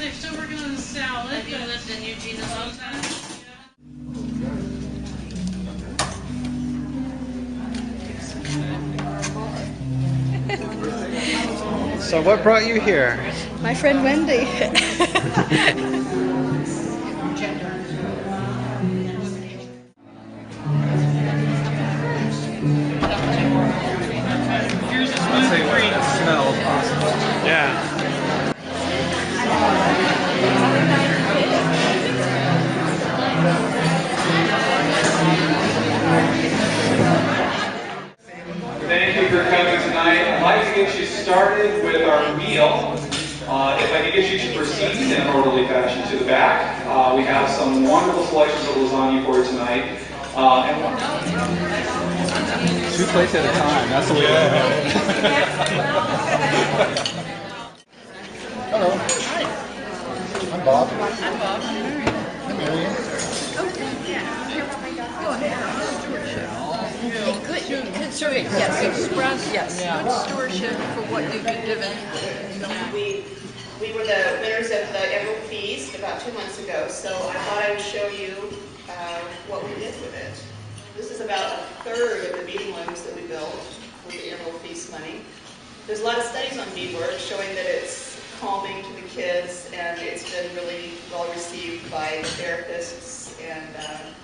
They're still working on the salad. Have you lived in Eugene a long time? So what brought you here? My friend Wendy. Smells awesome. Yeah. Thank you for coming tonight. I'd like to get you started with our meal. If I could get you to proceed in an orderly fashion to the back. We have some wonderful selections of lasagna for you tonight. Two plates at a time. That's the way I have it. Hello. Hi. I'm Bob. I'm Bob. I'm Marion. Good stewardship. Yes, express. Yes. Good stewardship for what you've been given. We were the winners of the Emerald Feast about 2 months ago, so I thought I would show you what we did with it. This is about a third of the meeting rooms that we built with the Emerald Feast money. There's a lot of studies on beadwork showing that it's calming to the kids, and it's been really well received by the therapists, and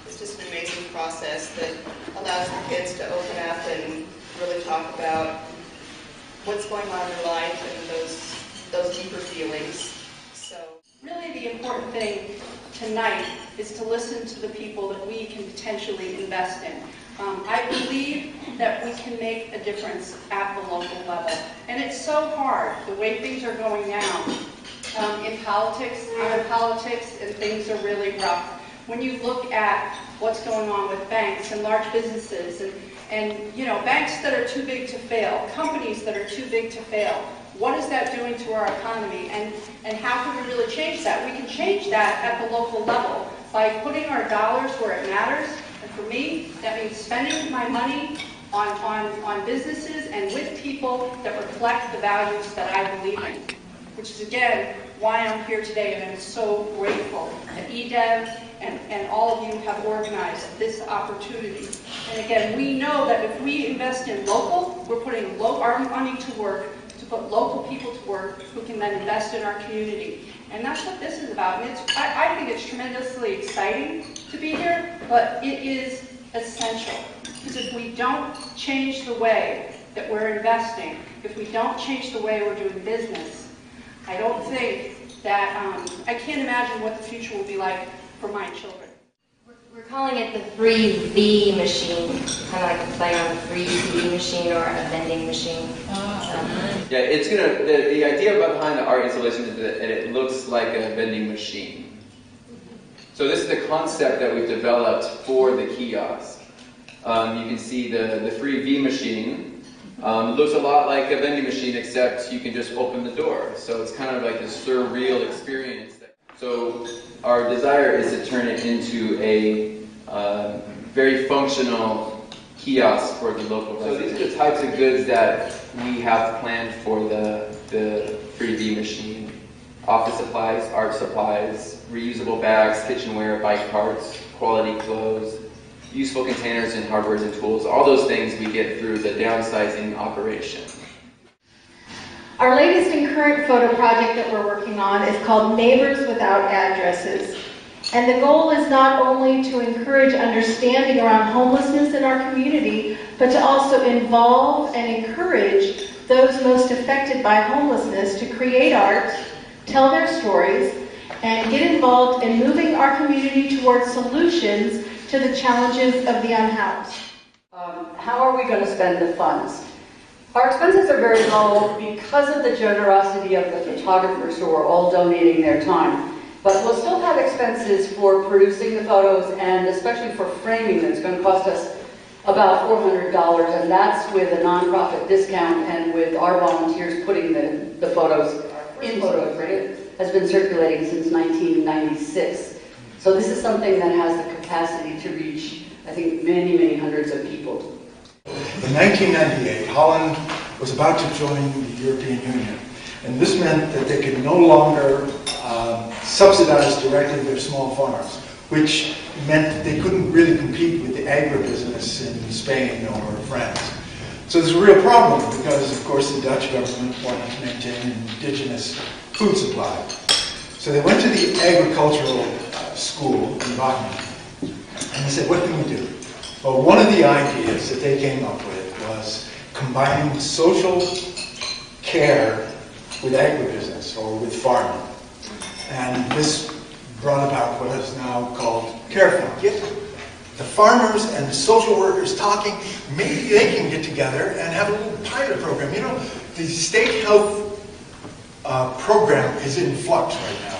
it's just an amazing process that allows the kids to open up and really talk about what's going on in their life and those deeper feelings. So really the important thing tonight is to listen to the people that we can potentially invest in. I believe that we can make a difference at the local level. And it's so hard, the way things are going now in politics, and things are really rough. When you look at what's going on with banks and large businesses and you know, banks that are too big to fail, companies that are too big to fail, what is that doing to our economy, and how can we really change that? We can change that at the local level by putting our dollars where it matters. And for me, that means spending my money on businesses and with people that reflect the values that I believe in, which is, again, why I'm here today, and I'm so grateful that EDEV and all of you have organized this opportunity. And again, we know that if we invest in local, we're putting our money to work, to put local people to work who can then invest in our community. And that's what this is about. And I think it's tremendously exciting to be here, but it is essential. Because if we don't change the way that we're investing, if we don't change the way we're doing business, I don't think that, I can't imagine what the future will be like for my children. We're calling it the free V machine, kind of like a play on a free TV machine or a vending machine. Yeah, it's gonna. The idea behind the art installation is that it looks like a vending machine. So this is the concept that we've developed for the kiosk. You can see the free V machine. It looks a lot like a vending machine, except you can just open the door. So it's kind of like this surreal experience. So our desire is to turn it into a very functional kiosk for the local residents. So these are the types of goods that we have planned for the free V machine. Office supplies, art supplies, reusable bags, kitchenware, bike carts, quality clothes, useful containers and hardware and tools. All those things we get through the downsizing operation. Our latest and current photo project that we're working on is called Neighbors Without Addresses. And the goal is not only to encourage understanding around homelessness in our community, but to also involve and encourage those most affected by homelessness to create art, tell their stories, and get involved in moving our community towards solutions to the challenges of the unhoused. How are we going to spend the funds? Our expenses are very low because of the generosity of the photographers who are all donating their time. But we'll still have expenses for producing the photos and especially for framing that's going to cost us about $400, and that's with a nonprofit discount and with our volunteers putting the photos in photo print. Has been circulating since 1996. So this is something that has the capacity to reach, I think, many, many hundreds of people. In 1998, Holland was about to join the European Union. And this meant that they could no longer subsidize directly their small farms, which meant that they couldn't really compete with the agribusiness in Spain or France. So there's a real problem because, of course, the Dutch government wanted to maintain an indigenous food supply. So they went to the agricultural school in Botany, and they said, what can we do? Well, one of the ideas that they came up with was combining social care with agribusiness or with farming. And this brought about what is now called Care Fund. Get the farmers and the social workers talking, maybe they can get together and have a little pilot program. You know, the state health program is in flux right now.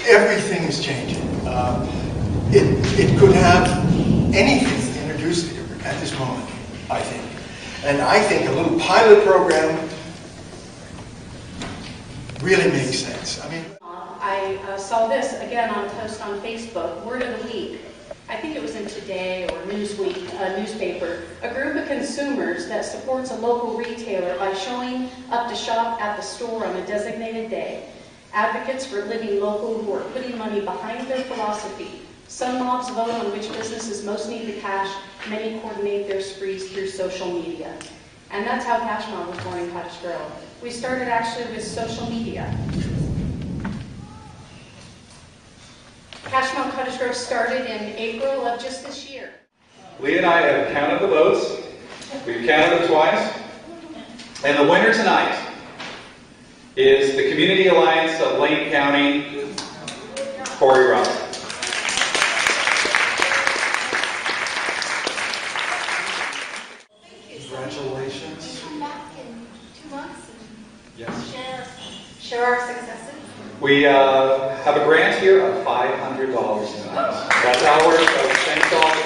Everything is changing. It could have anything introduced here at this moment, I think. And I think a little pilot program really makes sense. I mean, I saw this again on a post on Facebook, Word of the Week. I think it was in Today or Newsweek, a newspaper. A group of consumers that supports a local retailer by showing up to shop at the store on a designated day. Advocates for living local who are putting money behind their philosophy. Some mobs vote on which businesses most need the cash. Many coordinate their sprees through social media. And that's how Cash Mob was born in Cottage Grove. We started actually with social media. Cash Mob Cottage Grove started in April of just this year. Lee and I have counted the votes. We've counted them twice. And the winner tonight is the Community Alliance of Lane County, Kori Rodley. congratulations. Come back in 2 months and Yes. share our successes. We have a grant here of $500 tonight. That's ours. So thanks all.